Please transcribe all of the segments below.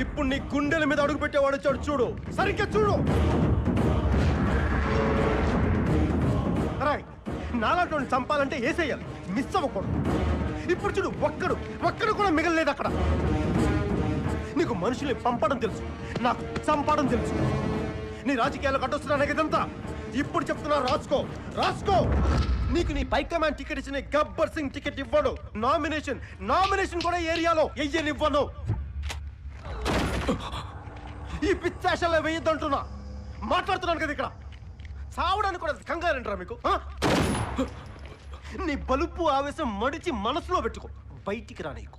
ఇప్పుడు నీ గుండెల మీద అడుగు పెట్టేవాడు వచ్చాడు చూడు, సరిగ్గా చూడు. నాలాంటి చంపాలంటే ఏసేయాలి, మిస్ అవ్వకూడదు. ఇప్పుడు చూడు, ఒక్కడు కూడా మిగలలేదు అక్కడ. నీకు మనుషుల్ని పంపడం తెలుసు, నాకు చంపడం తెలుసు. నీ రాజకీయాలు కట్టొస్తున్నాను ఇదంతా. ఇప్పుడు చెప్తున్నా, రాసుకో. నీకు నీ పై కమాండ్ టికెట్ ఇచ్చిన గబ్బర్ సింగ్ టికెట్ ఇవ్వడు. నామినేషన్ కూడా ఏరియాలో ఎయ్యనివ్వను. ఈ పిచ్చాశలో వేయద్దంటున్నా. మాట్లాడుతున్నాను కదా ఇక్కడ. చావడానికి కూడా కంగారంటారా మీకు? నీ బలుపు ఆవేశం మడిచి మనసులో పెట్టుకో, బయటికి రానీకు.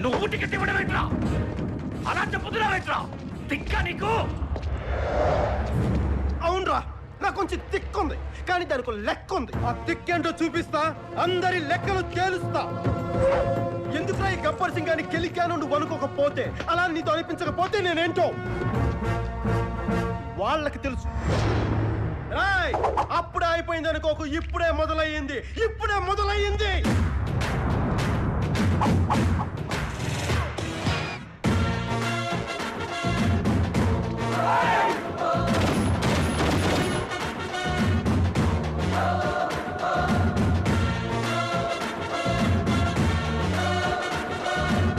నువ్వు టికెట్ ఇవ్వడం ఎట్లా? అలా చెప్పుతున్నావు ఎట్లా? తిక్కా నీకు? అవునరా, నాకు కొంచెం తిక్కుంది, కానీ దానికి లెక్క ఉంది. ఆ తిక్కేంటో చూపిస్తా, అందరి లెక్కలు తేలుస్తా. ఎందుకురా ఈ గబ్బర్ సింగ్ అని గెలికాను నువ్వు అనుకోకపోతే, అలా నీతో అనిపించకపోతే నేనేంటో వాళ్ళకి తెలుసు. అప్పుడే అయిపోయింది అనుకోకు, ఇప్పుడే మొదలయ్యింది.